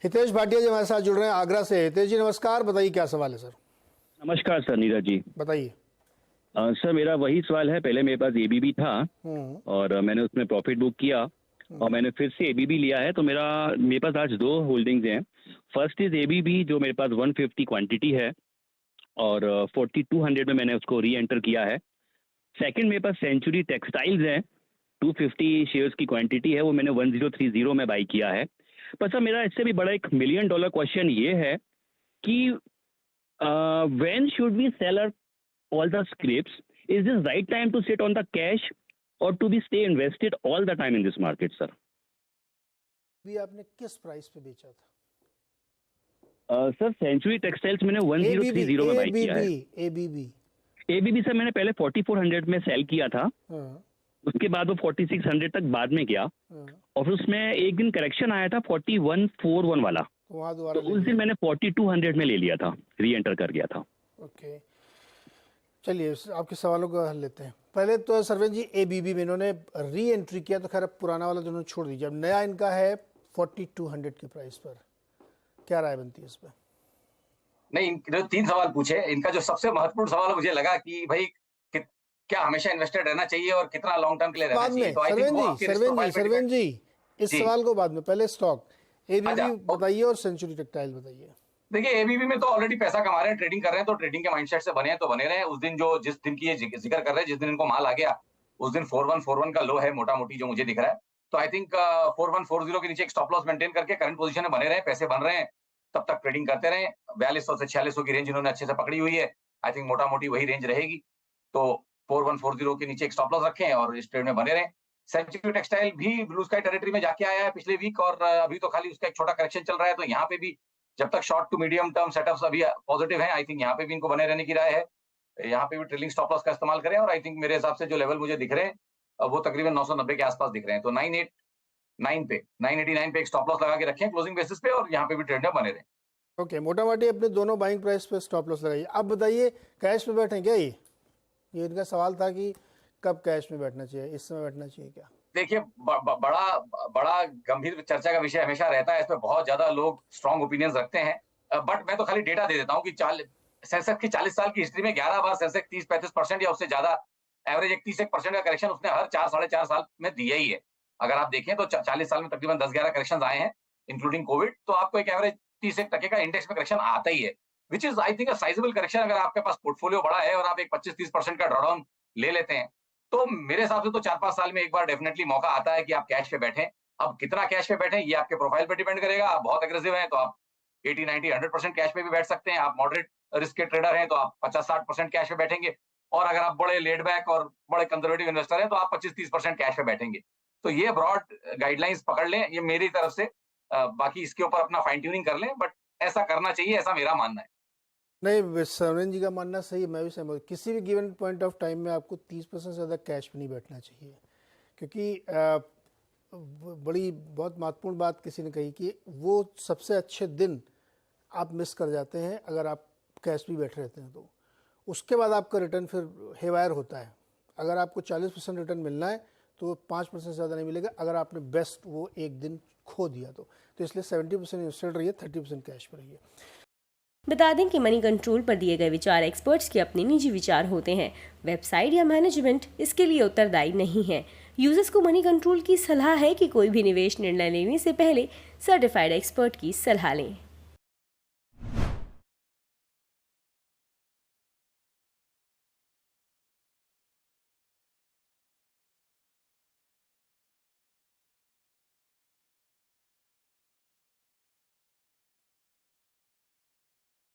हितेश भाटिया जी हमारे साथ जुड़ रहे हैं आगरा से। हितेश जी नमस्कार, बताइए क्या सवाल है सर? नमस्कार सर, नीरज जी। बताइए। सर मेरा वही सवाल है। पहले मेरे पास एबीबी था हम्म। और मैंने उसमें प्रॉफिट बुक किया और मैंने फिर से एबीबी लिया है। तो मेरे पास आज दो होल्डिंग्स हैं। फर्स्ट इज एबीबी जो मेरे पास 150 क्वांटिटी है और 4200 में मैंने उसको री एंटर किया है। सेकंड मेरे पास सेंचुरी टेक्सटाइल्स है, 250 शेयर्स की क्वांटिटी है, वो मैंने 1030 में बाई किया है। पर सर मेरा इससे भी बड़ा एक $1 मिलियन क्वेश्चन ये है कि when should we sell all the scripts? Is this right time to sit on the cash or to be stay invested all the time in this market, sir? भी आपने किस प्राइस पे बेचा था? Sir century textiles मैंने 1030 में by किया है। एबीबी सर मैंने पहले 4400 में सेल किया था। उसके बाद वो 4600 तक बाद में गया और फिर उसमें एक दिन करेक्शन आया था 4141 वाला, तो उस दिन मैंने 4200 में ले लिया था, री एंटर कर गया था। ओके, चलिए आपके सवालों का हल लेते हैं। पहले तो सरवेन जी एबीबी में इन्होंने री एंट्री किया, तो खैर अब पुराना वाला दोनों छोड़ दीजिए, अब नया इनका है 4200 की प्राइस पर, क्या राय बनती है इस पर? नहीं, जो 3 सवाल पूछे, इनका जो सबसे महत्वपूर्ण सवाल मुझे लगा कि भाई क्या हमेशा इन्वेस्टेड रहना चाहिए और कितना लॉन्ग टर्म के लिए रहना चाहिए। तो सरवेन जी इस सवाल को बाद में, पहले स्टॉक एबीबी बताइए और सेंचुरी टेक्सटाइल बताइए। देखिए एबीबी में तो ऑलरेडी पैसा कमा रहे हैं, ट्रेडिंग कर रहे हैं, तो ट्रेडिंग के माइंडसेट से बने हैं तो बने रहे हैं। उस दिन जिस दिन की ये जिक्र कर रहे हैं, जिस दिन इनको माल आ गया उस दिन 4141 का लो है मोटा मोटी जो मुझे दिख रहा है। तो आई थिंक 4140 के नीचे एक स्टॉप लॉस मेंटेन करके करंट पोजीशन में बने रहे, पैसे बन रहे हैं, तब तक ट्रेडिंग करते रहे। 4200 से 4600 की रेंज इन्होंने अच्छे से पकड़ी हुई है, आई थिंक मोटा मोटी वही रेंज रहेगी। तो 4140 के नीचे एक स्टॉप लॉस रखें और इस ट्रेड में बने रहे। सेंचुरी टेक्सटाइल भी ब्लू स्काई टेरिटरी में जाके आया है पिछले वीक और अभी तो खाली उसका एक छोटा करेक्शन चल रहा है। तो यहाँ पे भी जब तक short to medium term setups अभी पॉजिटिव है, आई थिंक यहाँ पे भी इनको बने रहने की राय है। यहाँ पे भी ट्रेलिंग स्टॉप लॉस का इस्तेमाल करें और आई थिंक मेरे हिसाब से जो लेवल मुझे दिख रहे हैं वो तकरीबन 990 के आसपास दिख रहे हैं। तो 989 पे एक स्टॉप लॉस लगा के रखें क्लोजिंग बेसिस पे और यहाँ पे भी ट्रेड में बने रहे। ओके, मोटा मोटी अपने दोनों बाइंग प्राइस पे स्टॉप लॉस लगाइए। अब बताइए कैश में बैठे क्या? ये इनका सवाल था कि कब कैश में बैठना चाहिए, इस समय बैठना चाहिए क्या? देखिए बड़ा गंभीर चर्चा का विषय हमेशा रहता है, इस पे बहुत ज्यादा लोग स्ट्रॉन्ग ओपिनियंस रखते हैं। बट मैं तो खाली डेटा दे देता हूँ कि सेंसेक्स की 40 साल की हिस्ट्री में 11 बार सेंसेक्स 30-35% या उससे ज्यादा एवरेज 31% का करेक्शन उसने हर 4-4.5 साल में दिया ही है। अगर आप देखें तो 40 साल में तकरीबन 10-11 करेक्शन आए हैं इंक्लूडिंग कोविड, तो आपको एक एवरेज 30% का इंडेक्स में करेक्शन आता ही है, which is I think a sizeable correction. अगर आपके पास पोर्टफोलियो बड़ा है और आप एक 25-30% का ड्रॉडाउन ले लेते हैं तो मेरे हिसाब से तो 4-5 साल में एक बार डेफिनेटली मौका आता है कि आप कैश पे बैठें। अब कितना कैश पे बैठें ये आपके प्रोफाइल पे डिपेंड करेगा। आप बहुत एग्रेसिव हैं तो आप 80-90-100% कैश पे भी बैठ सकते हैं। आप मॉडरेट रिस्क के ट्रेडर हैं तो आप 50-60% कैश पे बैठेंगे और अगर आप बड़े लेड बैक और बड़े कंजर्वेटिव इन्वेस्टर हैं तो आप 25-30% कैश पे बैठेंगे। तो ये ब्रॉड गाइडलाइंस पकड़ लें, ये मेरी तरफ से। बाकी इसके ऊपर अपना फाइन ट्यूनिंग कर लें, बट ऐसा करना चाहिए, ऐसा मेरा मानना है। नहीं, सरवेन जी का मानना सही है, मैं भी सहमत। किसी भी गिवन पॉइंट ऑफ टाइम में आपको 30% से ज़्यादा कैश में नहीं बैठना चाहिए, क्योंकि बहुत महत्वपूर्ण बात किसी ने कही कि वो सबसे अच्छे दिन आप मिस कर जाते हैं अगर आप कैश भी बैठे रहते हैं। तो उसके बाद आपका रिटर्न फिर हेवायर होता है। अगर आपको 40% रिटर्न मिलना है तो 5% से ज़्यादा नहीं मिलेगा अगर आपने बेस्ट वो एक दिन खो दिया तो इसलिए 70% इन्वेस्टेड रहिए, 30% कैश पर रहिए। बता दें कि मनी कंट्रोल पर दिए गए विचार एक्सपर्ट्स के अपने निजी विचार होते हैं। वेबसाइट या मैनेजमेंट इसके लिए उत्तरदायी नहीं है। यूजर्स को मनी कंट्रोल की सलाह है कि कोई भी निवेश निर्णय लेने से पहले सर्टिफाइड एक्सपर्ट की सलाह लें।